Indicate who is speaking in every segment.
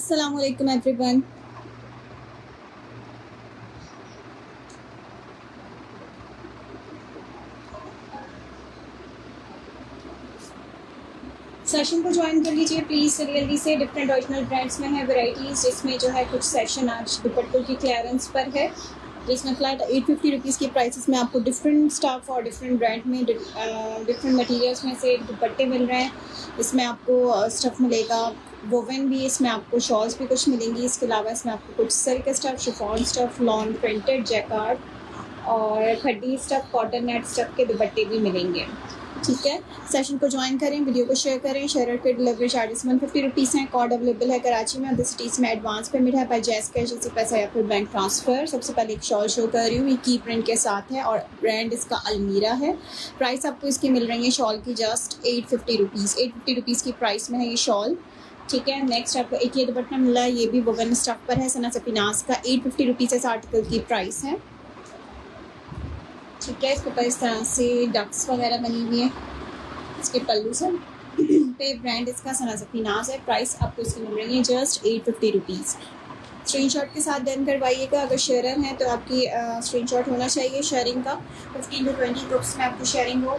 Speaker 1: Assalamualaikum everyone. Session को join कर लीजिए प्लीज़ जल्दी से। डिफरेंट ओरिजिनल ब्रांड्स में है वैराइटीज़, जिसमें जो है कुछ सेशन आज दुपट्टों की क्लियरेंस पर है, जिसमें फ्लैट 850 रुपीज़ की प्राइसेस में आपको डिफरेंट स्टफ और डिफरेंट ब्रांड में डिफरेंट मटेरियल्स में से दुपट्टे मिल रहे हैं। इसमें आपको स्टफ़ मिलेगा वोवन भी, इसमें आपको शॉल्स भी कुछ मिलेंगी। इसके अलावा इसमें आपको कुछ silk stuff, chiffon stuff, lawn printed, jacquard और खड्डी स्टफ़, कॉटन नेट स्टफ़ के दुपट्टे भी मिलेंगे। ठीक है, सेशन को ज्वाइन करें, वीडियो को शेयर करें। शेयर के डिलीवरी चार्जेस 150 रुपीज़ हैं। कोड अवेलेबल है कराची में, अदर सिटीज़ में एडवांस पेमेंट है बाय जैस कैश से पैसा या फिर बैंक ट्रांसफ़र। सबसे पहले एक शॉल शो कर रही हूँ, ये की प्रिंट के साथ है और ब्रांड इसका अलमीरा है। प्राइस आपको इसकी मिल रही है शॉल की जस्ट 850 रुपीज़। 850 रुपीज़ की प्राइस में है ये शॉल। ठीक है, नेक्स्ट आपको एक ये दुपट्टा मिला है, ये भी वोवन स्टफ पर है, सना सफीनास का। 850 रुपीज़ इस आर्टिकल की प्राइस है। ठीक है, इसके ऊपर इस तरह से डक्स वगैरह बनी हुई है। इसके पल्लू से पे ब्रांड इसका सना सफीनास है। प्राइस आपको इसकी मिल रही है जस्ट 850 रुपीज़। स्क्रीनशॉट के साथ डन करवाइएगा। अगर शेयर है तो आपकी स्क्रीनशॉट होना चाहिए शेयरिंग का। 15 to 20 ग्रुप्स में आपकी शेयरिंग हो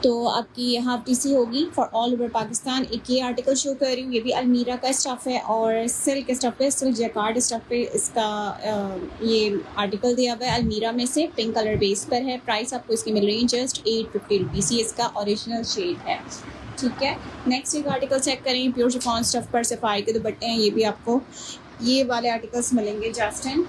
Speaker 1: तो आपकी हाफ टीसी होगी फॉर ऑल ओवर पाकिस्तान। एक ये आर्टिकल शो कर रही हूँ, ये भी अलमीरा का स्टफ़ है और सिल्क स्टफ़ है, सिल्क जैकार्ड स्टफ़ पे इसका ये आर्टिकल दिया हुआ है अलमीरा में से, पिंक कलर बेस पर है। प्राइस आपको इसकी मिल रही है जस्ट 850 रुपीज़। ये इसका ओरिजिनल शेड है। ठीक है, नेक्स्ट एक आर्टिकल चेक करें, प्योर शिफॉन स्टफ़ पर सफाई के दुपट्टे हैं। ये भी आपको ये वाले आर्टिकल्स मिलेंगे जस्ट इन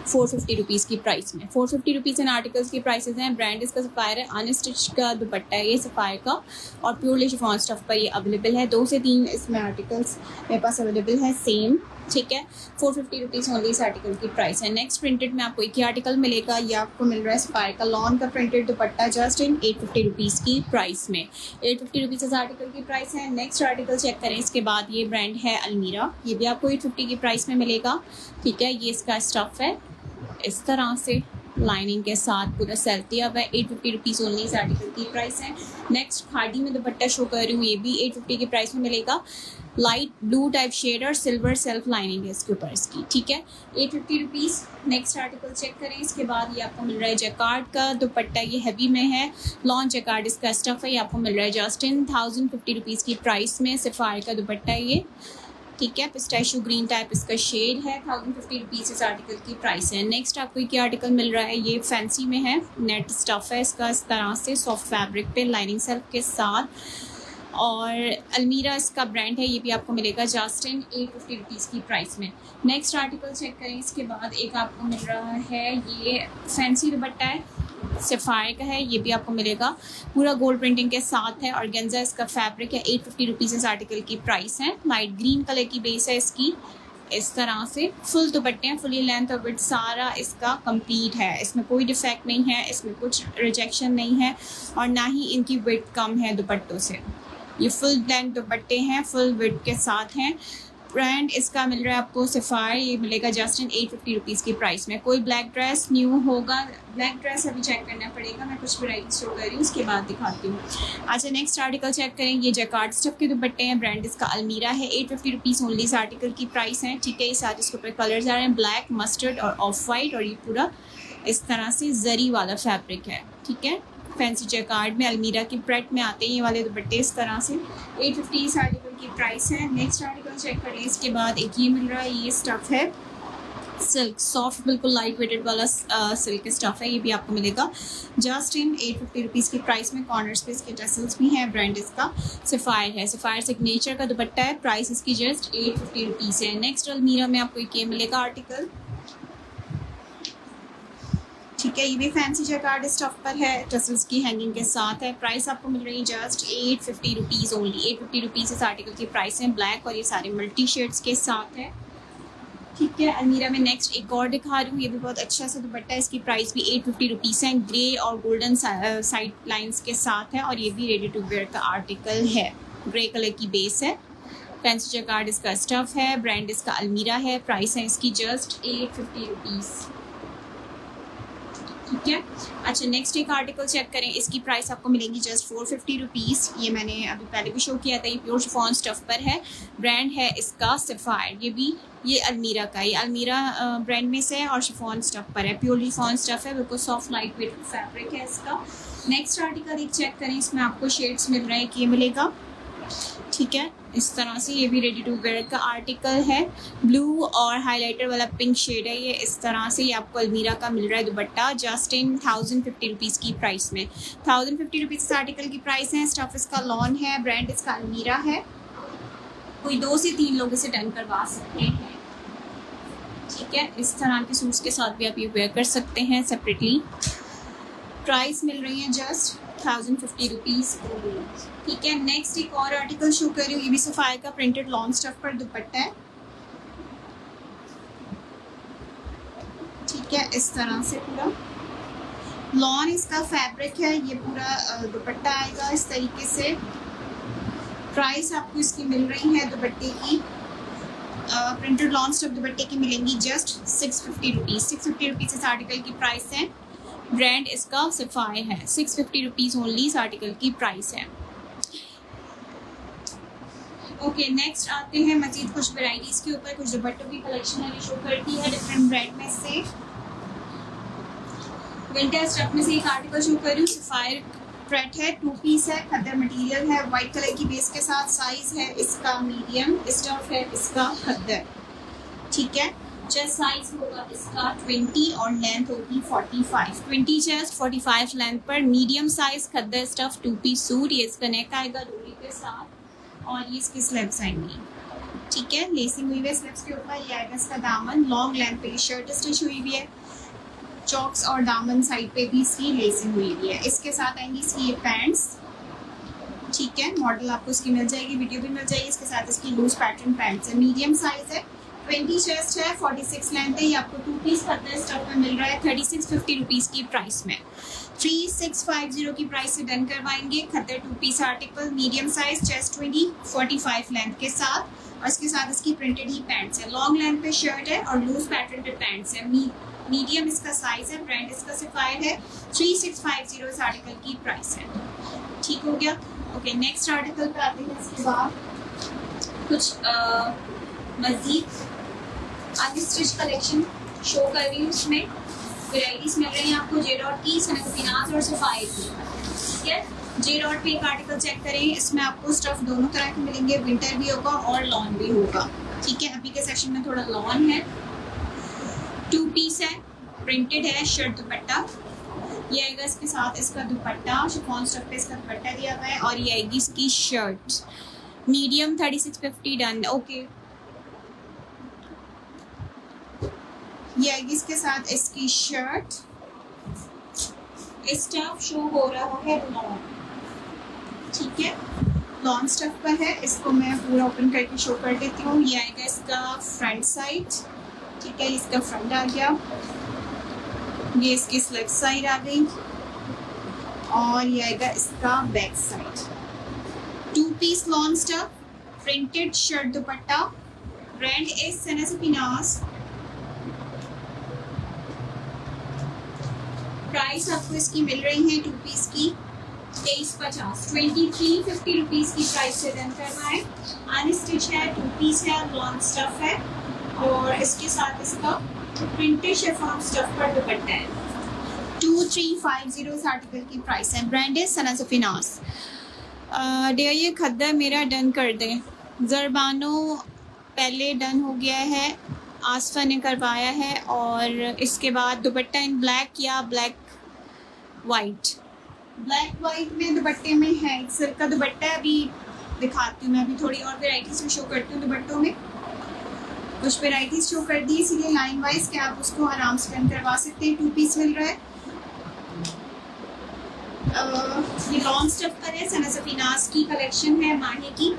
Speaker 1: 450 रुपीज़ की प्राइस में। 450 रुपीज़ इन आर्टिकल्स की प्राइसेस हैं। ब्रांड इसका सफ़ायर है, अनस्टिच का दुपट्टा है ये सफ़ायर का और प्योरली शिफॉन स्टफ़ पर ये अवेलेबल है। 2 से 3 इसमें आर्टिकल्स मेरे पास अवेलेबल है सेम। ठीक है, 450 रुपीज़ ओनली इस आर्टिकल की प्राइस है। नेक्स्ट प्रिंटेड में आपको एक ही आर्टिकल मिलेगा, ये आपको मिल रहा है सफ़ायर का लॉन का printed dupatta just in 850 rupees की प्राइस में। 850 रुपीज़ इस आर्टिकल की प्राइस है। नेक्स्ट आर्टिकल चेक करें, इसके बाद ये ब्रांड है अलमीरा, ये भी आपको 850 की प्राइस में मिलेगा। ठीक है, ये इसका स्टफ़ है, इस तरह से लाइनिंग के साथ पूरा सेल दिया हुआ है। 850 रुपीज़ ओनली इस आर्टिकल की प्राइस है। नेक्स्ट खादी में दुपट्टा शो कर रही हूँ, ये भी 850 की प्राइस में मिलेगा। लाइट ब्लू टाइप शेड और सिल्वर सेल्फ लाइनिंग है इसके ऊपर इसकी। ठीक है, 850 रुपीज़। नेक्स्ट आर्टिकल चेक करें, इसके बाद ये आपको मिल रहा है जैकार्ड का दुपट्टा, ये हैवी में है, लॉन जैकार्ड इसका स्टफ़ है। ये आपको मिल रहा है जस्ट इन 1050 रुपीज़ की प्राइस में। सफ़ायर का दुपट्टा है ये। ठीक है, पिस्टैशियो ग्रीन टाइप इसका शेड है। 1050 रुपीज़ इस आर्टिकल की प्राइस है। नेक्स्ट आपको एक आर्टिकल मिल रहा है, ये फैंसी में है, नेट स्टफ़ है इसका, इस तरह से सॉफ्ट फैब्रिक पे लाइनिंग सेल्फ के साथ और अलमीरा इसका ब्रांड है। ये भी आपको मिलेगा जस्ट इन 850 रुपीज़ की प्राइस में। नेक्स्ट आर्टिकल चेक करें, इसके बाद एक आपको मिल रहा है, ये फैंसी दुपट्टा है, सफ़ायर का है, ये भी आपको मिलेगा पूरा गोल्ड प्रिंटिंग के साथ है और गेंजा इसका फैब्रिक है। 850 रुपीज़ इस आर्टिकल की प्राइस है। लाइट ग्रीन कलर की बेस है इसकी, इस तरह से फुल दुपट्टे हैं, फुली लेंथ और विड्थ सारा इसका कंप्लीट है। इसमें कोई डिफेक्ट नहीं है, इसमें कुछ रिजेक्शन नहीं है और ना ही इनकी विड्थ कम है दुपट्टों से। ये फुल लेंथ दुपट्टे हैं, फुल विड्थ के साथ हैं। ब्रांड इसका मिल रहा है आपको सफ़ायर, ये मिलेगा जस्ट इन 850 रुपीज़ की प्राइस में। कोई ब्लैक ड्रेस न्यू होगा, ब्लैक ड्रेस अभी चेक करना पड़ेगा, मैं कुछ वैराइटी शो कर रही हूँ उसके बाद दिखाती हूँ। अच्छा, नेक्स्ट आर्टिकल चेक करें, ये जैकार्ड स्टफ़ के दुपट्टे हैं, ब्रांड इसका अलमीरा है। 850 रुपीज़ ओनली इस आर्टिकल की प्राइस है। ठीक है, इस आज इसके ऊपर कलर्स आ रहे हैं, ब्लैक, मस्टर्ड और ऑफ वाइट और ये पूरा इस तरह से जरी वाला फैब्रिक है। ठीक है, फैंसी जैकार्ड में अलमीरा की प्रेट में आते हैं ये वाले दुपट्टे इस तरह से। 850 इस आर्टिकल की प्राइस है। नेक्स्ट आर्टिकल चेक करें, इसके बाद एक ये मिल रहा है, ये स्टफ़ है सिल्क, सॉफ्ट बिल्कुल लाइट वेटेड वाला सिल्क स्टफ़ है। ये भी आपको मिलेगा जस्ट इन 850 रुपीज़ की प्राइस में। कॉर्नर्स पे इसके टसल्स भी हैं, ब्रांड इसका सफ़ायर है। सफ़ायर सिग्नेचर का दुपट्टा है, प्राइस इसकी जस्ट 850 रुपीज़ है। नेक्स्ट अलमीरा में आपको एक ये मिलेगा आर्टिकल। ठीक है, ये भी फैंसी जैकार्ड स्टफ़ पर है, टसल्स की हैंगिंग के साथ है। प्राइस आपको मिल रही है जस्ट 850 रुपीज़ ओनली। 850 रुपीज़ इस आर्टिकल की प्राइस है। ब्लैक और ये सारे मल्टी शेड्स के साथ है। ठीक है, अलमीरा में नेक्स्ट एक और दिखा रही हूँ, ये भी बहुत अच्छा सा दुपट्टा है, इसकी प्राइस भी 850 रुपीज़ है। ग्रे और गोल्डन साइड लाइंस के साथ है और ये भी रेडी टू वेयर का आर्टिकल है। ग्रे कलर की बेस है, फैंसी जैकार्ड इसका स्टफ़ है, ब्रांड इसका अलमीरा है। प्राइस है इसकी जस्ट 850 रुपीज़। ठीक है। अच्छा, नेक्स्ट एक आर्टिकल चेक करें, इसकी प्राइस आपको मिलेगी जस्ट 450 रुपीज़। ये मैंने अभी पहले भी शो किया था, ये प्योर शिफॉन स्टफ पर है, ब्रांड है इसका सफ़ायर। ये अलमीरा का, ये अलमीरा ब्रांड में से है और शिफॉन स्टफ पर है, प्योर शिफॉन स्टफ है, बिल्कुल सॉफ्ट लाइट वेट फैब्रिक है इसका। नेक्स्ट आर्टिकल एक चेक करें, इसमें आपको शेड्स मिल रहे हैं, ये मिलेगा, ठीक है, इस तरह से। ये भी रेडी टू वेयर का आर्टिकल है, ब्लू और हाइलाइटर वाला पिंक शेड है ये, इस तरह से। ये आपको अलमीरा का मिल रहा है दुपट्टा, जस्ट इन 1050 रुपीज़ की प्राइस में। 1050 रुपीज़ इस आर्टिकल की प्राइस है। स्टफ इसका लॉन है, ब्रांड इसका अलमीरा है। कोई 2 से 3 लोग इसे डन करवा सकते हैं, ठीक है। इस तरह के सूट्स के साथ भी आप ये वेयर कर सकते हैं सेपरेटली। प्राइस मिल रही है जस्ट 1050 रुपीज़, ठीक है। नेक्स्ट एक और आर्टिकल शो कर रही हूँ, ये भी सफ़ायर का प्रिंटेड लॉन्ग स्टफ पर दुपट्टा है, ठीक है, इस तरह से पूरा लॉन इसका फैब्रिक है। ये पूरा दुपट्टा आएगा इस तरीके से। प्राइस आपको इसकी मिल रही है दुपट्टे की, प्रिंटेड लॉन्ग स्टफ दुपट्टे की मिलेंगी जस्ट 650 रुपीज़। 650 रुपीज़ इस आर्टिकल की प्राइस है, ब्रांड इसका सफ़ायर है। 650 रुपीज़ ओनली इस आर्टिकल की प्राइस है। ओके, नेक्स्ट आते हैं मज़ीद कुछ वैराइटीज़ के ऊपर। कुछ दुपट्टों की कलेक्शन है शो करती है डिफरेंट ब्रांड में से। विंटर स्टफ में से एक आर्टिकल शो कर रही हूँ, सफ़ायर प्रेट है, 2 पीस है, खद्दर मटेरियल है, वाइट कलर की बेस के साथ। साइज़ है इसका मीडियम, स्टफ है इसका खद्दर, ठीक है। चेस्ट साइज होगा इसका 20 और लेंथ होगी 45। 20 चेस्ट, 45 लेंथ पर मीडियम साइज खद्दर स्टफ 2 पीस सूट। ये इसका नेक आएगा डोरी के साथ और ये इसकी स्लीव्स आएंगी, ठीक है, लेसिंग हुई है स्लीव्स के ऊपर। ये आएगा इसका दामन, लॉन्ग लेंथ पे शर्ट स्टिच हुई हुई है, चॉक्स और दामन साइड पे भी इसकी लेसिंग हुई हुई है। इसके साथ आएंगी इसकी ये पैंट्स, ठीक है, मॉडल आपको इसकी मिल जाएगी, वीडियो भी मिल जाएगी। इसके साथ इसकी लूज पैटर्न पैंट्स है, मीडियम साइज है, 20 चेस्ट है, 46 लेंथ है। ये आपको 2 पीस खद्दर स्टफ में मिल रहा है 3650 रुपीज़ की प्राइस में। 3650 की प्राइस से डन करवाएंगे। Khaddar 2 piece article, medium size, chest 20, 45 length के साथ, और इसके साथ इसकी प्रिंटेड ही पैंट्स है। लॉन्ग लेंथ पे शर्ट है और लूज पैटर्न पे पैंट्स है। मीडियम इसका साइज है, ब्रांड इसका सफ़ायर है। 3650 इस आर्टिकल की प्राइस है, ठीक हो गया। ओके, नेक्स्ट आर्टिकल पे आते हैं। इसके बाद कुछ मज़ीद अनस्टिच कलेक्शन शो कर रही हूँ। इसमें वेराइटीज मिल रही हैं आपको जे डॉट की, सनफिनाज और सफ़ायर की, ठीक है। जे डॉट पे एक आर्टिकल चेक करें, इसमें आपको स्टफ दोनों तरह के मिलेंगे, विंटर भी होगा और लॉन भी होगा, ठीक है। अभी के सेक्शन में थोड़ा लॉन है, 2 पीस है, प्रिंटेड है, शर्ट दुपट्टा। ये आएगा इसके साथ इसका दुपट्टा, शिफॉन स्टफ पे इसका दुपट्टा दिया हुआ है, और ये आएगी इसकी शर्ट, मीडियम 3650 डन। ओके, ये आएगी इसके साथ इसकी शर्ट। स्टफ शो हो रहा है लॉन, ठीक है, लॉन स्टफ पर है। इसको मैं पूरा ओपन करके शो कर देती हूँ। ये आएगा इसका फ्रंट साइड, ठीक है, इसका फ्रंट आ गया, ये इसकी स्लीव साइड आ गई, और ये आएगा इसका back side. 2 piece lawn stuff, printed shirt dupatta, brand is Sanafinaz. Price आपको इसकी मिल रही है 2 पीस की 2350, 2350 रुपीज़ की प्राइस से डन करना है। अनस्टिच है, 2 पीस है, लॉन्ग स्टफ है, और इसके साथ इसका प्रिंटेड शिफॉन स्टफ पर दुपट्टा है। 2350 इस आर्टिकल की प्राइस है, ब्रांड है सनफिनाज। डियर, ये खद्दर मेरा डन कर दें। ज़रबानो पहले डन हो गया है, आसफा ने करवाया है, और इसके बाद दुपट्टा इन ब्लैक या ब्लैक वाइट में दुपट्टे में है। एक सिल्क का दुपट्टा है, अभी दिखाती हूँ मैं, अभी थोड़ी और वेराइटीज़ में शो करती हूँ। दुपट्टों में कुछ वेराइटीज़ शो कर दी, इसीलिए लाइन वाइज के आप उसको आराम से डन करवा सकते हैं। 2 पीस मिल रहा है, ये लॉन्ग स्टफ पर है, सनफिनाज की कलेक्शन है, माही की।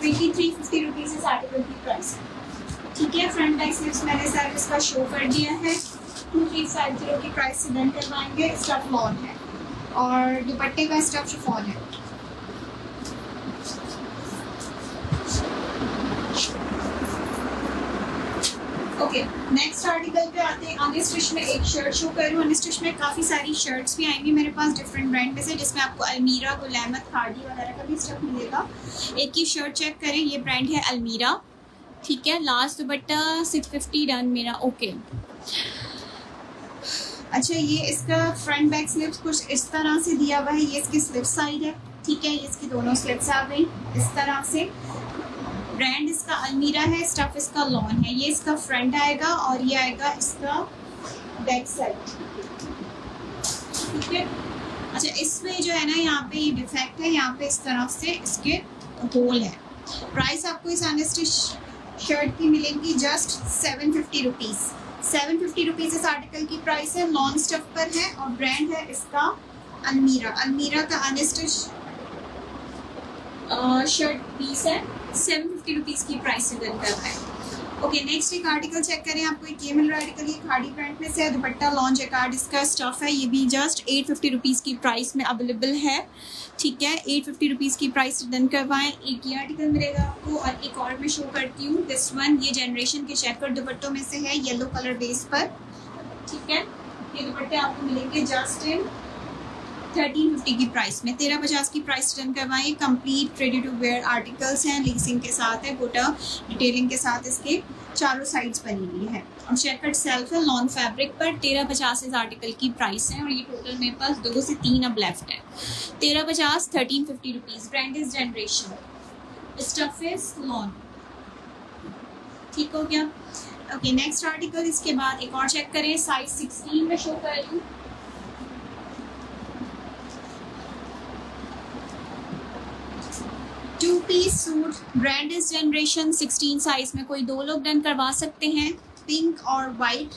Speaker 1: 2350 रुपीज़ इस आर्टिकल की प्राइस है, ठीक है। फ्रंट बैक स्लीव्स मैंने सर्विस का शो कर दिया है। 2350 की प्राइस से डन करवाएंगे। स्टफ लॉन है और दुपट्टे का स्टफ शिफॉन है। ओके, नेक्स्ट आर्टिकल पे आते हैं। अनस्टिच में एक शर्ट शो कर रही हूँ। अनस्टिच में काफ़ी सारी शर्ट्स भी आएंगी मेरे पास डिफरेंट ब्रांड में से, जिसमें आपको अलमीरा, गुलामत, खादी वगैरह का भी स्टफ मिलेगा। एक ही शर्ट चेक करें, ये ब्रांड है अलमीरा, ठीक है। लास्ट दुपट्टा 650 डन मेरा। ओके, अच्छा, ये इसका फ्रंट बैक स्लिप्स कुछ इस तरह से दिया हुआ है। ये इसकी स्लिप साइड है, ठीक है। ये इसकी दोनों स्लिप्स आ गई इस तरह से। ब्रांड इसका अलमीरा है, स्टफ इसका लॉन है। ये इसका फ्रंट आएगा और ये आएगा इसका बैक साइड, ठीक है। अच्छा, इसमें जो है ना, यहाँ पे ये डिफेक्ट है, यहाँ पे इस तरह से इसके होल है। प्राइस आपको इस अनस्टिच शर्ट की मिलेंगी जस्ट 750 रुपीज़। 750 रुपीज़ इस आर्टिकल की प्राइस है। लॉन स्टफ पर है और ब्रांड है इसका अलमीरा। अलमीरा का अनस्टिच शर्ट पीस है। 750 रुपीज़ की प्राइस से डन कर रहा है। ओके, नेक्स्ट एक आर्टिकल चेक करें। आपको एक ये मिल रहा है आर्टिकल, ये खादी ब्रांड में से है। दुपट्टा लॉन जैकार्ड इसका स्टफ है। ये भी जस्ट 850 रुपीज़ की प्राइस में अवेलेबल है, ठीक है। 850 रुपीज़ की प्राइस से डन करवाएं। एक ये आर्टिकल मिलेगा आपको और एक और मैं शो करती हूँ। दिस वन, ये जनरेशन के चेकर दुपट्टों में से है, येलो कलर बेस पर, ठीक है। ये दुपट्टे आपको मिलेंगे जस्ट इन 1350 की प्राइस में। 1350 की प्राइस रिटर्न करवाएं। Complete ready to wear articles हैं, लेसिंग के साथ है, गोटा डिटेलिंग के साथ इसके चारों साइड्स बनी हुई है और चेकर्ड सेल्फ है लॉन फैब्रिक पर। 1350 इस आर्टिकल की प्राइस है और ये टोटल मेरे पास 2 से 3 अब लेफ्ट है। 1350, 1350 rupees. Brand is generation, stuff is lawn, ठीक हो गया। ओके, नेक्स्ट आर्टिकल इसके बाद एक और चेक करें। साइज 16 में शो कर रही हूँ। Two piece suit, brand is Generation, 16 size में कोई 2 लोग डन करवा सकते हैं। पिंक और वाइट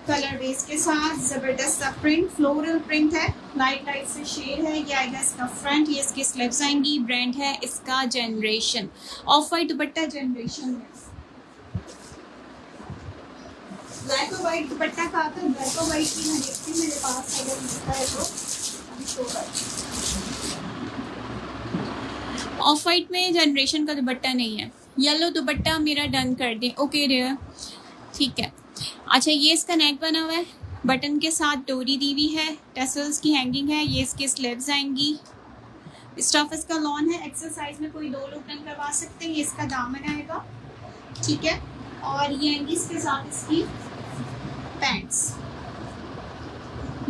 Speaker 1: कलर बेस के साथ जबरदस्त सा प्रिंट, फ्लोरल प्रिंट है, लाइट लाइट से शेड है। ये आएगा इसका फ्रंट, ये इसकी स्लीव्स आएंगी। ब्रांड है इसका generation. Of white dupatta generation में, ब्लैक और वाइट दुपट्टा का आता है। ब्लैक और वाइट की मैं देखती हूँ मेरे पास अगर मिलता है तो अभी शो करती। ऑफ वाइट में जनरेशन का दुपट्टा नहीं है। येलो दुपट्टा मेरा डन कर दें। ओके रेयर, ठीक है। अच्छा, ये इसका नेक बना हुआ है, बटन के साथ डोरी दी हुई है, टसल्स की हैंगिंग है। ये इसके स्लीव्स आएंगी। स्टफ इसका लॉन है। एक्सेल साइज में कोई 2 लोग डन करवा सकते हैं। ये इसका दामन आएगा, ठीक है। और ये आएंगी इसके साथ इसकी पैंट्स।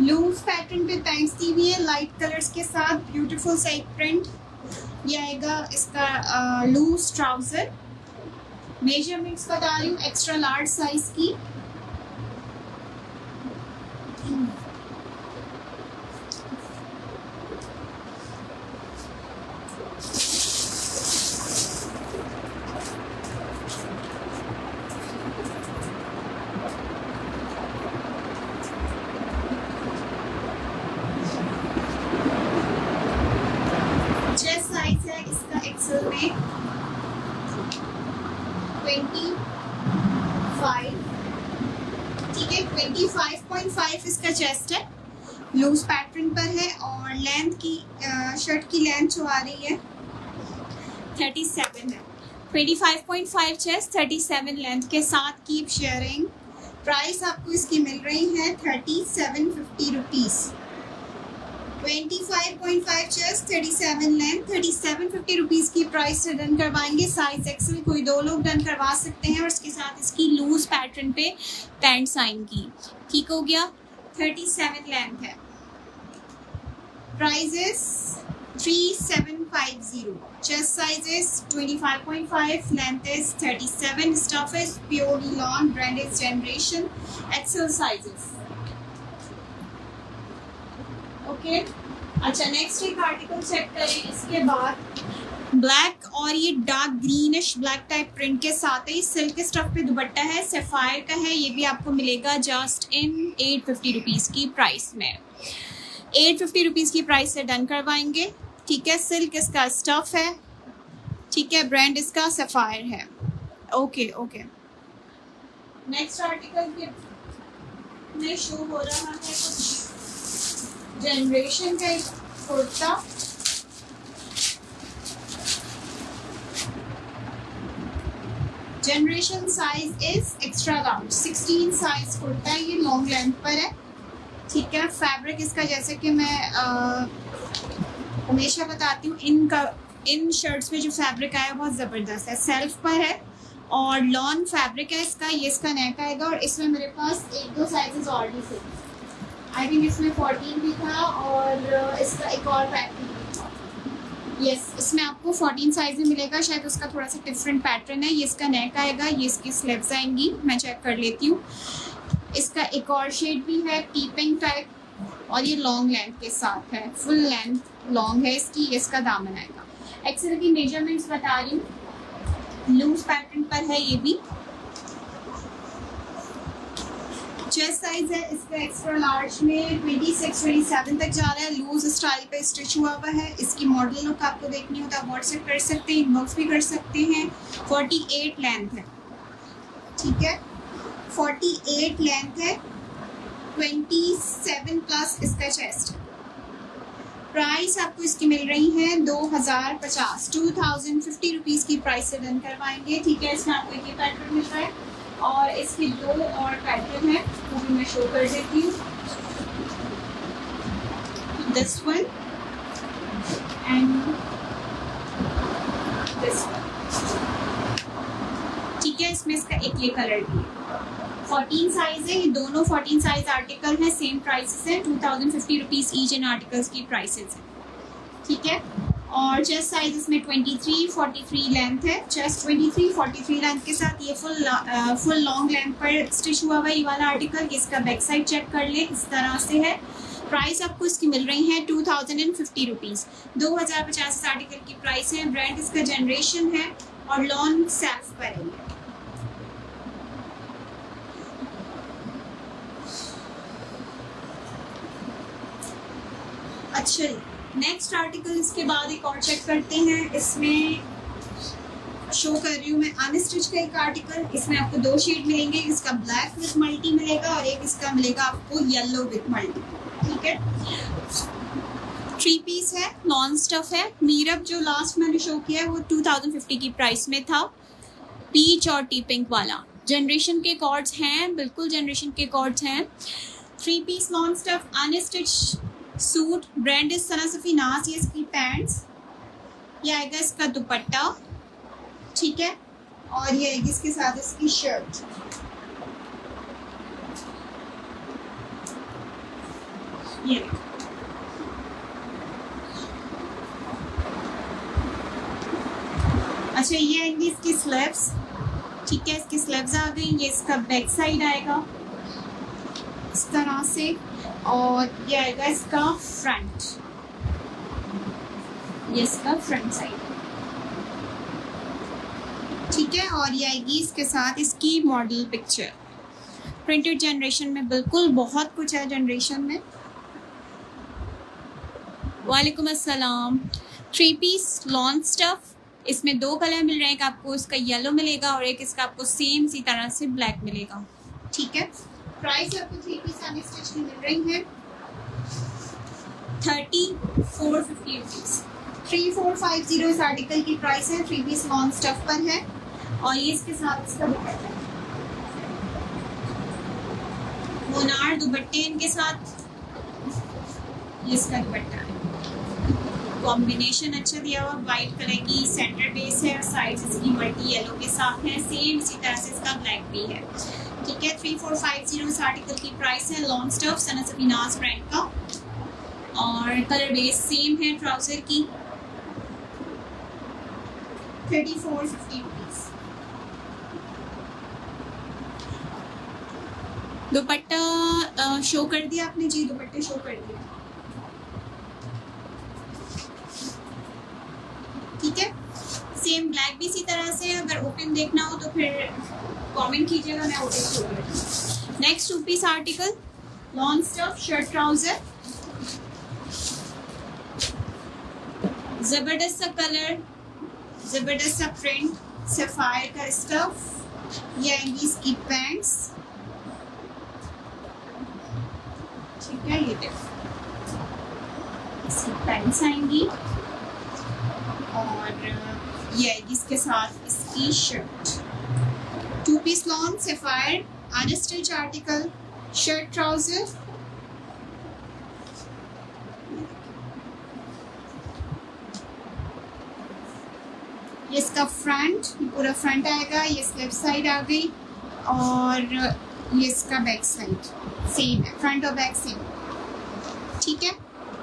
Speaker 1: लूज पैटर्न पे पैंट्स दी हुई है लाइट कलर्स के साथ, ब्यूटीफुल सा एक प्रिंट। ये आएगा इसका लूज ट्राउजर। मेजरमेंट्स बता रही हूँ, एक्स्ट्रा लार्ज साइज की। चेस्ट साइज है इसका एक्सेल में 25, ठीक है। 25.5 इसका चेस्ट है। लूज पैटर्न पर है और लेंथ की शर्ट की लेंथ जो आ रही है 37 है। 25.5 चेस्ट, 37 लेंथ के साथ। Keep sharing. प्राइस आपको इसकी मिल रही है 3750 रुपीज़। 25.5 चेस्ट, 37 लेंथ, 3750 रुपीज़ की प्राइस से डन करवाएंगे। साइज एक्सेल कोई 2 लोग डन करवा सकते हैं और इसके साथ इसकी लूज पैटर्न पे पैंट्स आएंगी, ठीक हो गया। 37 लेंथ है। Price is 3750। Chest size is 25.5, length is 37, stuff is pure lawn, brand is generation, Excel sizes. Okay, अच्छा, नेक्स्ट एक आर्टिकल चेक करें। इसके बाद ब्लैक और ये dark greenish black type print के साथ है। सिल्क स्टफ पे दुपट्टा है, सैफायर का है। ये भी आपको मिलेगा जस्ट इन 850 रुपीज़ की प्राइस में। 850 रुपीज़ की प्राइस से डन करवाएंगे, ठीक है। सिल्क इसका स्टफ है, ठीक है। ब्रांड इसका सैफायर है। ओके ओके, नेक्स्ट आर्टिकल में शो हो रहा है कुछ जनरेशन का एक kurta. Generation size is extra large, 16 size kurta है, ये लॉन्ग लेंथ पर है। ठीक है, फैब्रिक इसका जैसे कि मैं हमेशा बताती हूँ, इन शर्ट्स में जो फैब्रिक आया बहुत ज़बरदस्त है, सेल्फ पर है और लॉन फैब्रिक है इसका। ये इसका नेक आएगा और इसमें मेरे पास 1-2 साइजेस और भी थे। आई थिंक इसमें 14 भी था और इसका एक और पैटर्न भी था। यस, इसमें आपको 14 साइज में मिलेगा, शायद उसका थोड़ा सा डिफरेंट पैटर्न है। ये इसका नेक आएगा, ये इसकी स्लीव्स आएंगी, मैं चेक कर लेती हूँ। इसका एक और शेड भी है टीपिंग टाइप और ये लॉन्ग लेंथ के साथ है, फुल लेंथ लॉन्ग है इसकी। इसका दामन आएगा। एक्सेल की मेजरमेंट्स बता रही हूँ, लूज पैटर्न पर है ये भी। चेस्ट साइज है इसका एक्स्ट्रा लार्ज में 26-27 तक जा रहा है, लूज स्टाइल पे स्टिच हुआ हुआ है। इसकी मॉडल लुक आपको देखनी हो तो आप व्हाट्सएप कर सकते हैं, इनबॉक्स भी कर सकते हैं। 48 लेंथ है, ठीक है, 48 लेंथ है, 27 प्लस इसका चेस्ट। प्राइस आपको इसकी मिल रही है 2050 रुपीज़ की प्राइस से डन करवाएंगे। ठीक है, इसमें आपको ये पैटर्न मिल रहा है और इसके 2 और पैटर्न है, वो भी मैं शो कर देती हूँ। This one and this one. ठीक है, इसमें इसका एक ये कलर भी है। 14 साइज है, ये दोनों 14 साइज आर्टिकल हैं, सेम प्राइसेस हैं, 2050 रुपीज़ ईच इन आर्टिकल्स की प्राइसेस हैं। ठीक है, और चेस्ट साइज इसमें 23-43 लेंथ है, चेस्ट 23-43 लेंथ के साथ ये फुल लॉन्ग लेंथ पर स्टिच हुआ हुआ है ये वाला आर्टिकल। इसका बैक साइड चेक कर ले, इस तरह से है। प्राइस आपको इसकी मिल रही है 2050 रुपीज़, 2050 इस आर्टिकल की प्राइस है। ब्रांड इसका जनरेशन है और लॉन सेल्फ पर है। अच्छा, नेक्स्ट आर्टिकल इसके बाद एक और चेक करते हैं। इसमें शो कर रही हूँ मैं अनस्टिच का एक आर्टिकल। इसमें आपको 2 शेड मिलेंगे, इसका ब्लैक विथ मल्टी मिलेगा और एक इसका मिलेगा आपको येलो विथ मल्टी। ठीक है, 3 पीस है, नॉन स्टफ है। मीरब जो लास्ट मैंने शो किया है वो 2050 की प्राइस में था, पीच और टी पिंक वाला। जनरेशन के कॉर्ड्स हैं, बिल्कुल जनरेशन के कॉर्ड्स हैं। 3 piece lawn stuff unstitch suit, brand is Sana Safinaz. ये इसकी पैंट्स, ये आएगा इसका दुपट्टा, ठीक है, और ये आएगी इसके साथ इसकी शर्ट। ये अच्छा, ये आएंगी इसकी स्लीव्स। ठीक है, इसकी स्लीव्स आ गई। ये इसका बैक साइड आएगा इस तरह से और ये आएगा इसका फ्रंट, ये इसका फ्रंट साइड। ठीक है, और ये आएगी इसके साथ इसकी मॉडल पिक्चर। प्रिंटेड जनरेशन में बिल्कुल बहुत कुछ है जनरेशन में। वालेकुम अस्सलाम। 3 पीस लॉन स्टफ, इसमें 2 कलर मिल रहे हैं, एक आपको इसका येलो मिलेगा और एक इसका आपको सेम इसी तरह से ब्लैक मिलेगा। ठीक है, प्राइस आपको 3 पीस अनस्टिच की मिल रही है 3450 रुपीज़। 3450 इस आर्टिकल की प्राइस है, 3 पीस नॉन स्टफ पर है और ये इसके साथ इसका दुपट्टा है, मोनार दुपट्टे इनके साथ। ये इसका दुपट्टा है, कॉम्बिनेशन अच्छा दिया हुआ, वाइट कलर की सेंटर बेस है और साइड्स इसकी मल्टी येलो के साथ है, सेम इसी तरह से इसका ब्लैक भी है। ठीक है, 3450 इस आर्टिकल की प्राइस है। लॉन स्टफ सना सफी नाज ब्रांड का और कलर बेस सेम है ट्राउजर की। 3450 रुपीज़। दुपट्टा शो कर दिया आपने जी, दुपट्टे शो कर दिया। ठीक है, सेम ब्लैक भी इसी तरह से। अगर ओपन देखना हो तो फिर कमेंट कीजिएगा, मैं ओपन शो करूँगी। Next 2 piece article lawn stuff shirt trouser, जबरदस्त सा कलर, जबरदस्त सा प्रिंट, सफायर का स्टफ। ये आएंगी इसकी पैंट्स। ठीक है, ये देखो इसकी पैंट्स आएंगी और ये आएगी इसके साथ इसकी shirt. 2 piece lawn Sapphire unstitch article, shirt trouser, ये इसका फ्रंट, पूरा फ्रंट आएगा, ये स्लिप साइड आ गई और ये इसका बैक साइड सेम है, फ्रंट और बैक सेम, ठीक है।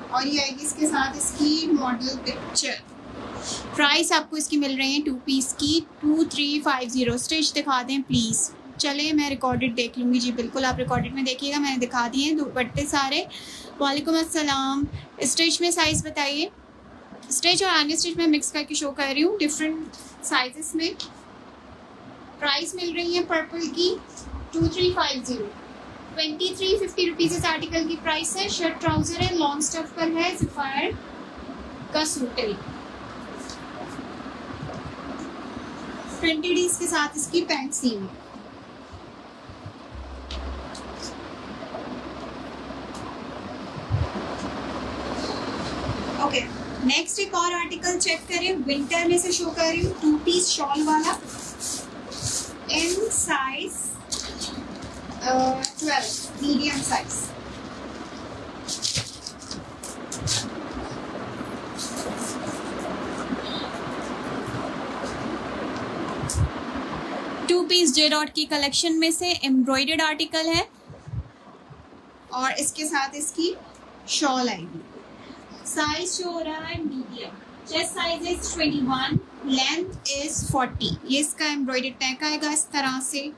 Speaker 1: और ये आएगी इसके साथ इसकी मॉडल पिक्चर। प्राइस आपको इसकी मिल रही है 2 पीस की 2350। स्टिच दिखा दें प्लीज़। चले मैं रिकॉर्डेड देख लूँगी जी, बिल्कुल आप रिकॉर्डेड में देखिएगा, मैंने दिखा दिए दुपट्टे सारे। वालेकुम अस्सलाम। स्टिच में साइज़ बताइए। स्टिच और अन स्टिच में मिक्स करके शो कर रही हूँ डिफरेंट साइजेस में। प्राइस मिल रही है पर्पल की 2350, 2350 रुपीज़ इस आर्टिकल की प्राइस है। शर्ट ट्राउजर है, लॉन्ग स्टफ पर है, सफायर का सूट है, प्रिंटेड इसके साथ इसकी पैंट सीम है। ओके, नेक्स्ट एक और आर्टिकल चेक करें, विंटर में से शो कर रही हूँ, 2 पीस शॉल वाला in size 12, medium size. Piece J dot की कलेक्शन में से एम्ब्रॉयडर्ड आर्टिकल है और इसके साथ इसकी शॉल आएगी। साइज शो हो रहा है medium, chest size is 21, length is 40। ये इसका एम्ब्रॉयडर्ड टैग आएगा इस तरह से,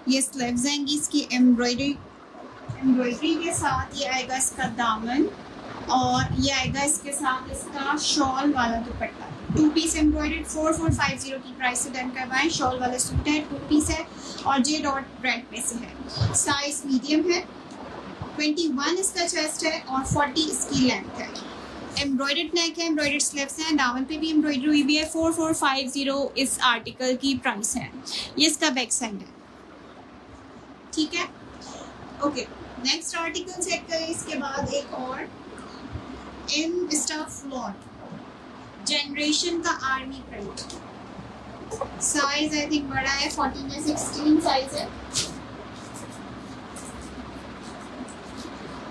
Speaker 1: ये स्लीव्स आएंगी इसकी एम्ब्रॉयडरी के साथ, ये आएगा इसका दामन और ये आएगा इसके साथ इसका शॉल वाला दुपट्टा। 2 पीस एम्ब्रॉयडर्ड 4450 की प्राइस से डन करवाएं। शॉल वाला सूट है, 2 पीस है और जे डॉट ब्रांड में से है। साइज मीडियम है, 21 इसका चेस्ट है और 40 इसकी लेंथ है। एम्ब्रॉयडर्ड नेक है, एम्ब्रॉयडर्ड स्लीव्स हैं, दामन पे भी एम्ब्रॉयडरी हुई भी है। 4450 इस आर्टिकल की प्राइस है। ये इसका बैक साइड है, ठीक है। ओके, नेक्स्ट आर्टिकल चेक करें। इसके बाद एक और इन स्टफ लॉन जनरेशन का army print, size I think बड़ा है, 14 या 16 साइज है,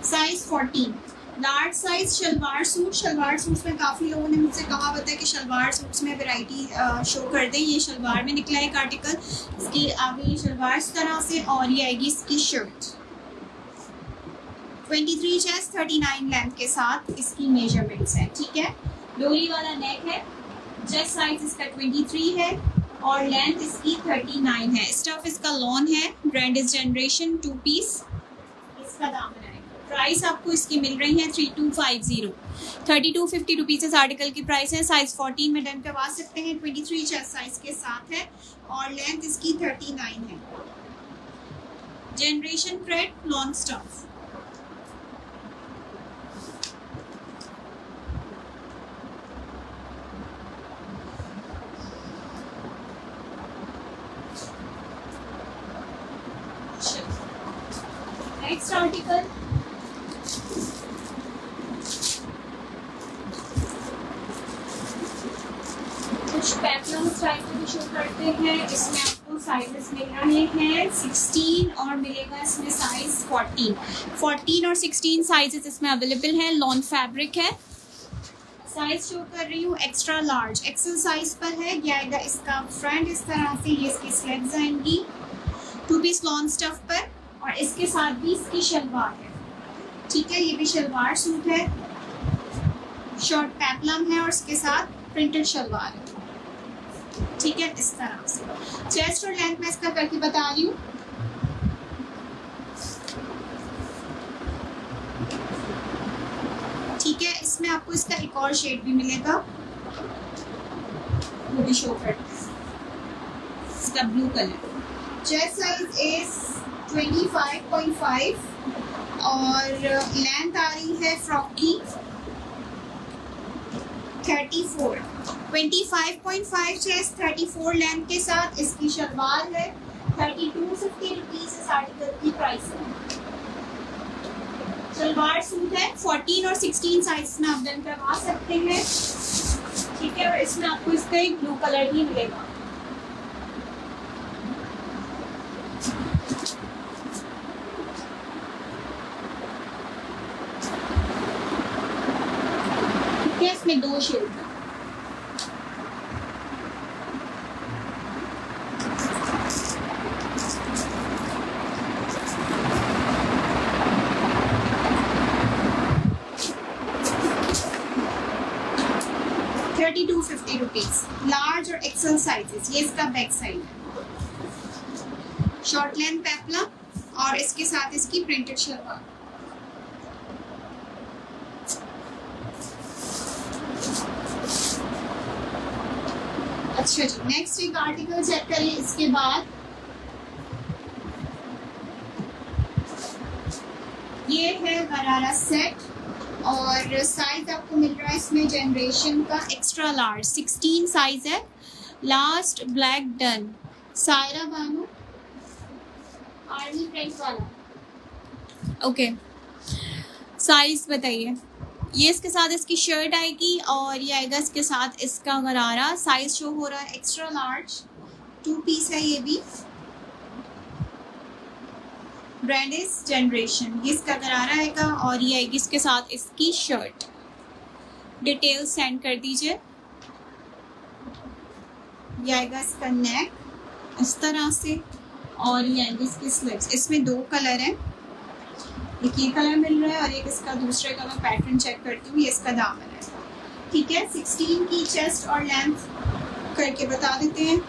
Speaker 1: size 14, large size shalwar suit. Shalwar suits में काफ़ी लोगों ने मुझसे कहा होता है कि शलवार सूट्स में वैरायटी शो कर दें। ये शलवार में निकला एक आर्टिकल, इसकी आगे ये शलवार इस तरह से और ये आएगी इसकी शर्ट। 23 चेस्ट 39 लेंथ के साथ इसकी मेजरमेंट्स हैं, ठीक है। डोरी वाला नेक है, चेस्ट साइज इसका 23 है और लेंथ इसकी 39 है। स्टफ इसका लॉन है, ब्रांड इज जनरेशन, 2 पीस इसका दामन आएगा। प्राइस आपको इसकी मिल रही है 3250, 3250 रुपीज़ इस आर्टिकल की प्राइस है। साइज 14 में डन करवा सकते हैं, 23 चेस्ट साइज के साथ है और लेंथ इसकी 39 है। Generation print long stuff. Next article कुछ पेप्लम स्टाइल में भी शो करते हैं। इसमें आपको साइजेस मिल रहे हैं 16 और मिलेगा इसमें साइज 14 और 16 साइजेस इसमें अवेलेबल हैं। लॉन फैब्रिक है, साइज शो कर रही हूँ एक्स्ट्रा लार्ज, एक्सेल साइज पर है। ये आएगा इसका फ्रंट इस तरह से, ये इसकी स्लीव्स आएंगी 2 पीस लॉन स्टफ पर और इसके साथ भी इसकी शलवार है, ठीक है। ये भी शलवार सूट है, शॉर्ट पेप्लम है और इसके साथ प्रिंटेड शलवार है, ठीक है, इस तरह से। चेस्ट और लेंथ में इसका करके बता रही हूँ। ठीक है, इसमें आपको इसका एक और शेड भी मिलेगा, वो भी शो करते हैं, इसका blue colour. Chest size is 25.5 और लेंथ आ रही है फ्रॉक की 34, 25.5 चेस्ट 34 लेंथ के साथ इसकी शलवार है। 3250 रुपीज़ इस आर्टिकल की प्राइस है। शलवार सूट है, 14 और 16 साइज में आप डन करवा सकते हैं, ठीक है। और इसमें आपको इसका एक ब्लू कलर ही मिलेगा। इसमें 2 शेड है। ₹32.50 लार्ज और एक्सेल साइजेस। ये इसका बैक साइड है, शॉर्ट लेंथ पेपला और इसके साथ इसकी प्रिंटेड शलवार। अच्छा जी, नेक्स्ट एक आर्टिकल चेक करिए। इसके बाद ये है गरारा सेट और साइज आपको मिल रहा है इसमें जनरेशन का एक्स्ट्रा लार्ज 16 साइज है। Last black done Saira Bano army print वाला। ओके, साइज बताइए। ये इसके साथ इसकी शर्ट आएगी और ये आएगा इसके साथ इसका गरारा। साइज शो हो रहा है एक्स्ट्रा लार्ज, 2 पीस है ये भी। Brand is generation. ये इसका गरारा आएगा और ये आएगी इसके साथ इसकी शर्ट। डिटेल सेंड कर दीजिए। ये आएगा इसका नेक इस तरह से और ये आएगी इसकी स्लीव्स। इसमें 2 कलर हैं, एक ये कलर मिल रहा है और एक इसका दूसरे का। मैं पैटर्न चेक करती हूँ। ये इसका दामन है, ठीक है। 16 की चेस्ट और लेंथ करके बता देते हैं।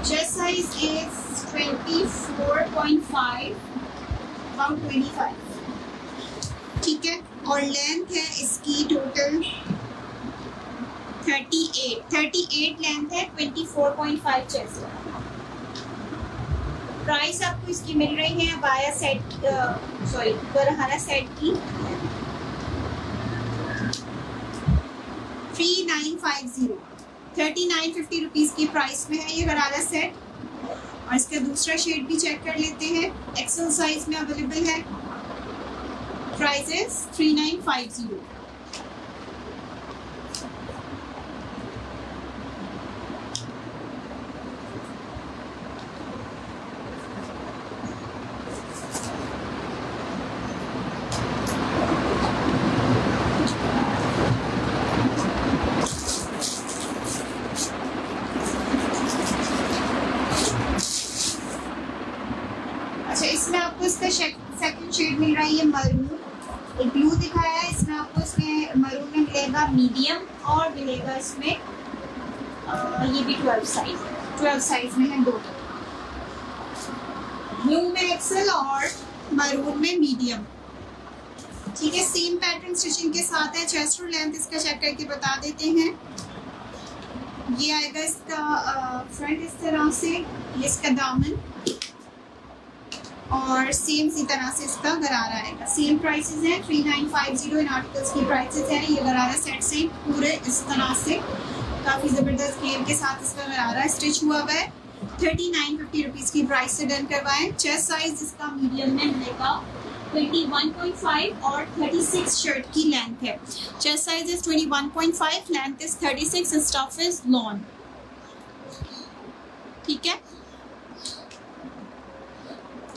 Speaker 1: चेस्ट साइज इज 24.5 अबाउट 25, ठीक है। और लेंथ है इसकी टोटल 38 लेंथ है, 24.5 चेस्ट है। प्राइस आपको इसकी मिल रही है बाया सेट गरारा सेट की 3950 ₹39.50 रुपीज़ की प्राइस में है ये गरारा सेट। और इसका दूसरा शेड भी चेक कर लेते हैं, एक्सेल साइज में अवेलेबल है। Price is 3950। अच्छा, इसमें आपको इसका सेकंड शेड मिल रहा है, ये मरून। एक ब्लू दिखाया है, इसमें आपको इसमें मरून में मिलेगा मीडियम और मिलेगा इसमें ये भी 12 साइज में है। 2 ब्लू में एक्सेल और मरून में मीडियम, ठीक है। सेम पैटर्न स्टिचिंग के साथ है। चेस्ट और लेंथ इसका चेक करके बता देते हैं। ये आएगा इसका फ्रंट इस तरह से, ये इसका दामन और सेम इसी तरह से इसका गरारा आएगा। सेम प्राइसेस हैं, 3950 इन आर्टिकल्स की प्राइसेस हैं। ये गरारा सेट से पूरे इस तरह से काफ़ी ज़बरदस्त घेर के साथ इसका गरारा स्टिच हुआ हुआ है। 3950 रुपीज़ की प्राइस से डन करवाएं। चेस्ट साइज इसका मीडियम में मिलेगा 21.5 और 36 शर्ट की लेंथ है। Chest size is 21.5, length is 36, stuff is lawn, ठीक है।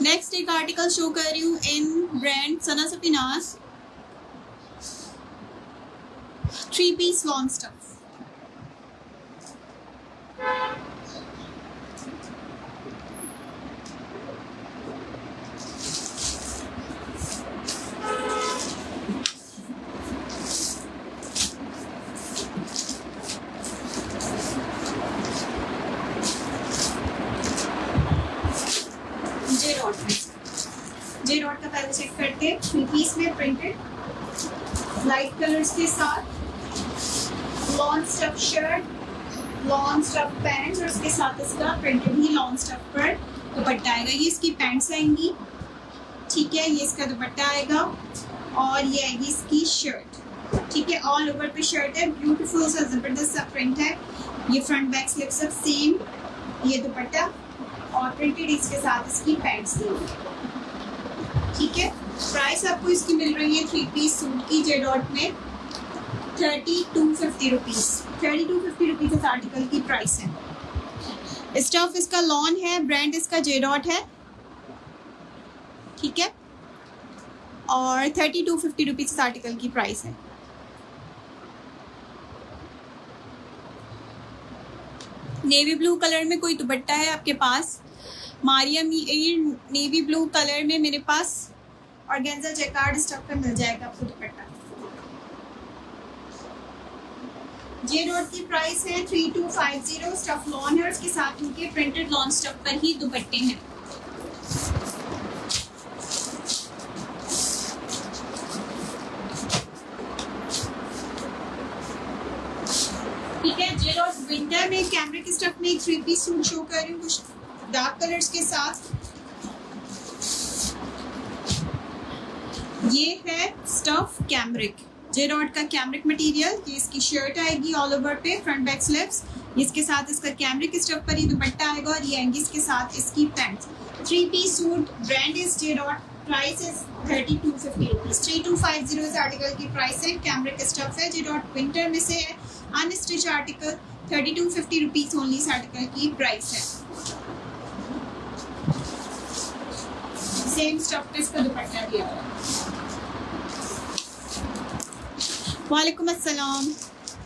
Speaker 1: नेक्स्ट एक आर्टिकल शो कर रही हूँ in brand Sana Safinaz 3 piece lawn stuff. J dot का पहले चेक करते हैं। 3 पीस में प्रिंटेड लाइट कलर्स के साथ lawn stuff shirt, lawn stuff pants और उसके साथ इसका प्रिंटेड ही लॉन स्टफ पर दुपट्टा आएगा। ये इसकी पैंट्स आएंगी, ठीक है। ये इसका दुपट्टा आएगा और ये आएगी इसकी शर्ट, ठीक है। ऑल ओवर पे शर्ट है, ब्यूटीफुल सा जबरदस्त सा प्रिंट है। ये फ्रंट बैक स्लिप सब सेम, ये दुपट्टा और प्रिंटेड इसके साथ इसकी पैंट्स देंगे, ठीक है। प्राइस आपको इसकी मिल रही है 3 पीस सूट की जे डॉट में 3250 रुपीज़। 3250 रुपीज़ इस आर्टिकल की प्राइस है। स्टफ इसका लॉन है, ब्रांड इसका जे डॉट है, ठीक है। और 3250 रुपीज़ इस आर्टिकल की प्राइस है। नेवी ब्लू कलर में कोई दुपट्टा है आपके पास? मारियम, ये नेवी ब्लू कलर में मेरे पास ऑर्गेन्जा जैकार्ड स्टफ पे मिल जाएगा आपको दुपट्टा। जे डॉट की प्राइस है 3250। स्टफ लॉन है, उसके साथ उनके प्रिंटेड लॉन स्टफ पर ही दुपट्टे हैं। ठीक है, जे डॉट विंटर में कैमरिक स्टफ में एक 3 पीस सूट शो कर रही हूँ कुछ डार्क कलर्स के साथ। ये है स्टफ कैमरिक, जे डॉट का कैमरिक मटेरियल। ये इसकी शर्ट आएगी ऑल ओवर पे, फ्रंट बैक स्लीव्स। इसके साथ इसका कैमरिक स्टफ पर ही दुपट्टा आएगा और ये आएंगी इसके साथ इसकी pants. 3 piece suit, brand is J dot, price is 3250 rupees. 3250 इस आर्टिकल की प्राइस है। कैमरिक स्टफ है, जे डॉट विंटर में से है, अनस्टिच आर्टिकल। 3250 रुपीज ओनली इस आर्टिकल की प्राइस है। सेम स्टफ पे इसका दुपट्टा दिया हुआ है। वालेकुम अस्सलाम।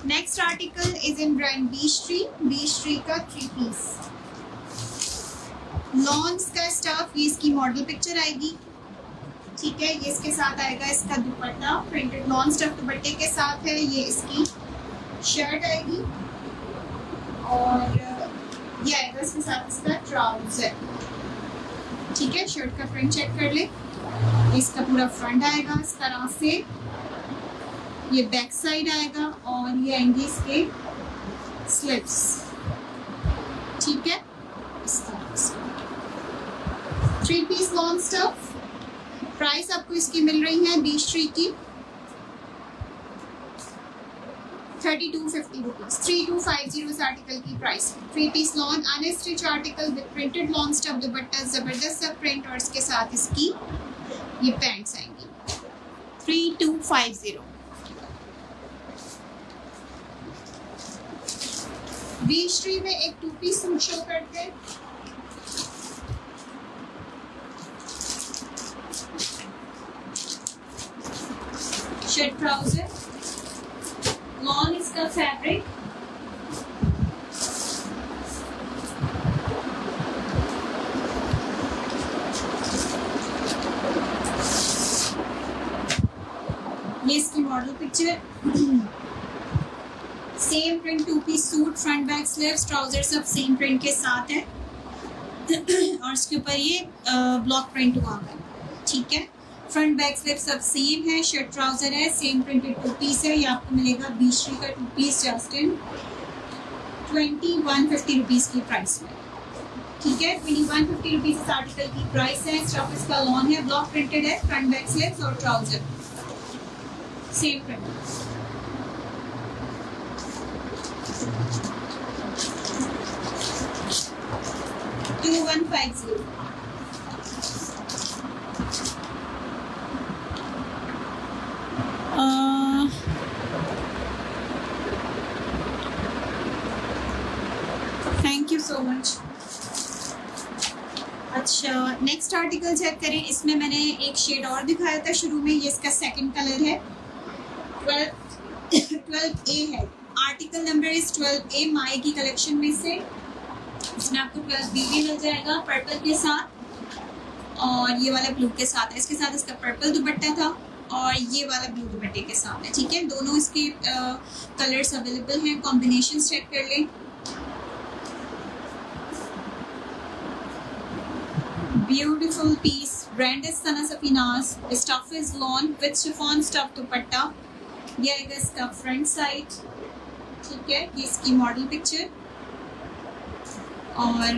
Speaker 1: Next article is in brand beech tree का 3 पीस लॉन्स का स्टफ। ये इसकी मॉडल पिक्चर आएगी। ठीक है, ये इसके साथ आएगा इसका दुपट्टा, प्रिंटेड लॉन स्टफ दुपट्टे के साथ है। ये इसकी शर्ट आएगी और ये आएगा इसके साथ इसका ट्राउजर। ठीक है, शर्ट का प्रिंट चेक कर ले। इसका पूरा फ्रंट आएगा इस तरह से, ये बैक साइड आएगा और ये आएंगे इसके स्लिप्स। ठीक है, इस तरह से 3 पीस लॉन स्टफ। प्राइस आपको इसकी मिल रही है बीच ट्री की 3250 रुपीज। 3250 इस आर्टिकल की प्राइस है। 3 piece lawn unstitch article with printed lawn stuff dupatta, जबरदस्त सा प्रिंट और इसके साथ इसकी ये पैंट्स आएंगी। 3250। बीच ट्री में एक 2 पीस सूट शो करते हैं। शर्ट ट्राउजर, लॉन इसका फैब्रिक, ये इसकी model picture. Same print 2 piece suit, front back sleeves, trouser सब सेम प्रिंट के साथ है और इसके ऊपर ये ब्लॉक प्रिंट हुआ है। ठीक है, फ्रंट बैक स्लीव सब सेम है। शर्ट ट्राउजर है, सेम प्रिंटेड 2 पीस है। ये आपको मिलेगा बीच ट्री का 2 पीस जस्ट इन 2150 रुपीज़ की प्राइस में। ठीक है, 2150 रुपीज़ इस आर्टिकल की प्राइस है। स्टफ इसका लॉन है, ब्लॉक प्रिंटेड है, फ्रंट बैक स्लीव्स और trouser same print. Thank you so much. अच्छा, नेक्स्ट आर्टिकल चेक करें। इसमें मैंने एक शेड और दिखाया था शुरू में, ये इसका सेकंड कलर है। 12A है, आर्टिकल नंबर इज 12A। माई की कलेक्शन में से इसमें आपको 12B भी मिल जाएगा पर्पल के साथ और ये वाला ब्लू के साथ है। इसके साथ इसका पर्पल दुपट्टा था और ये वाला ब्लू दुपट्टे के साथ है। ठीक है, दोनों इसके कलर्स अवेलेबल हैं। कॉम्बिनेशन चेक कर लें। Beautiful piece, brand is Sana Safinaz, stuff is lawn with chiffon stuff dupatta. ये आएगा इसका फ्रंट साइड। ठीक है, ये इसकी मॉडल पिक्चर और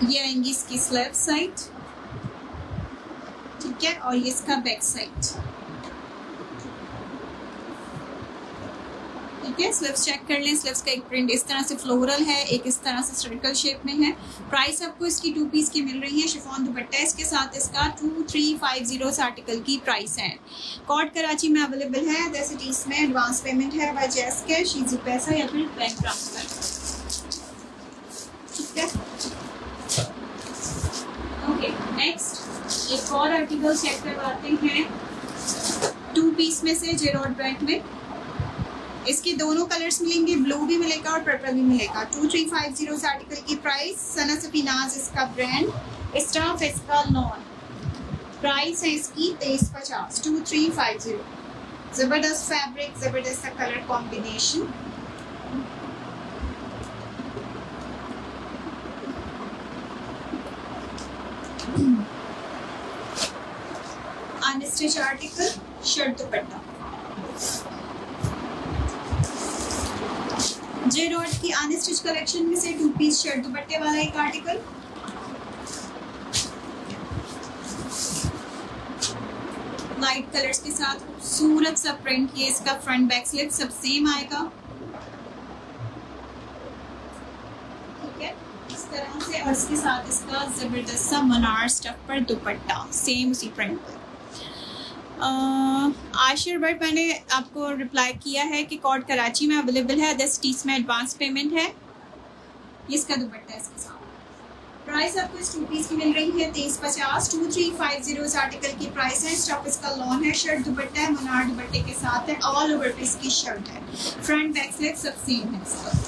Speaker 1: ये आएंगी इसकी स्लीव साइड। ठीक है, और ये इसका बैक साइड। ठीक है, स्लीव्स चेक कर लें। स्लीव्स का एक प्रिंट इस तरह से फ्लोरल है, एक इस तरह से सर्कल शेप में है। प्राइस आपको इसकी 2 पीस की मिल रही है। शिफॉन दुपट्टा है इसके साथ, इसका 2350 आर्टिकल की प्राइस है। कोड कराची में अवेलेबल है। जैसे चीज में एडवांस पेमेंट है बाय जैस कैश, इजी पैसा या फिर बैंक ट्रांसफर। ठीक है, ओके नेक्स्ट एक और आर्टिकल चेक करवाते हैं 2 पीस में से जेरॉड ब्रांड में। इसके दोनों कलर्स मिलेंगे, ब्लू भी मिलेगा और पर्पल भी मिलेगा। 2350 इस आर्टिकल की प्राइस। सना सफीनाज इसका ब्रांड, स्टाफ इसका लॉन। प्राइस है इसकी 2350, 2350। जबरदस्त फैब्रिक, जबरदस्त colour combination. Unstitch article, shirt dupatta. J रॉड की अनस्टिच कलेक्शन में से 2 पीस शर्ट दुपट्टे वाला एक आर्टिकल। लाइट कलर्स के साथ खूबसूरत सा प्रिंट, ये इसका फ्रंट बैक स्लिप सब सेम आएगा। ठीक है, इस तरह से। और इसके साथ इसका जबरदस्त सा मनार स्टफ पर दुपट्टा, सेम उसी प्रिंट पर। आशिर बट मैंने आपको रिप्लाई किया है कि कोड कराची में अवेलेबल है, 10 टीस में एडवांस पेमेंट है। ये इसका दुपट्टा है इसके साथ। प्राइस आपको इस 2 पीस की मिल रही है 2350, 2350 इस आर्टिकल की प्राइस है। स्टॉक इसका लॉन है, शर्ट दुपट्टा है, मनार दुपट्टे के साथ है, ऑल ओवर पीस की शर्ट है, फ्रंट बैक स्लिप सब सेम है इसका।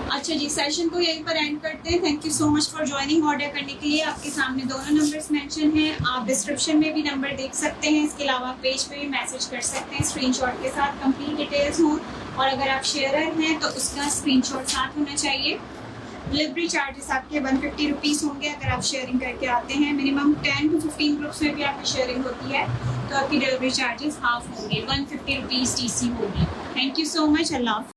Speaker 1: अच्छा जी, सेशन को यहीं पर एंड करते हैं। Thank you so much for joining. Order करने के लिए आपके सामने दोनों नंबर्स मेंशन हैं, आप डिस्क्रिप्शन में भी नंबर देख सकते हैं। इसके अलावा पेज पे भी मैसेज कर सकते हैं स्क्रीनशॉट के साथ, कंप्लीट डिटेल्स हों। और अगर आप शेयरर हैं तो उसका स्क्रीनशॉट साथ होना चाहिए। डिलीवरी चार्जेस आपके 150 रुपीज़ होंगे अगर आप शेयरिंग करके आते हैं। मिनिमम 10 to 15 ग्रुप्स में भी आपकी शेयरिंग होती है तो आपकी डिलीवरी चार्जेस हाफ होंगे, 150 रुपीज़ TC होगी। Thank you so much. Allah.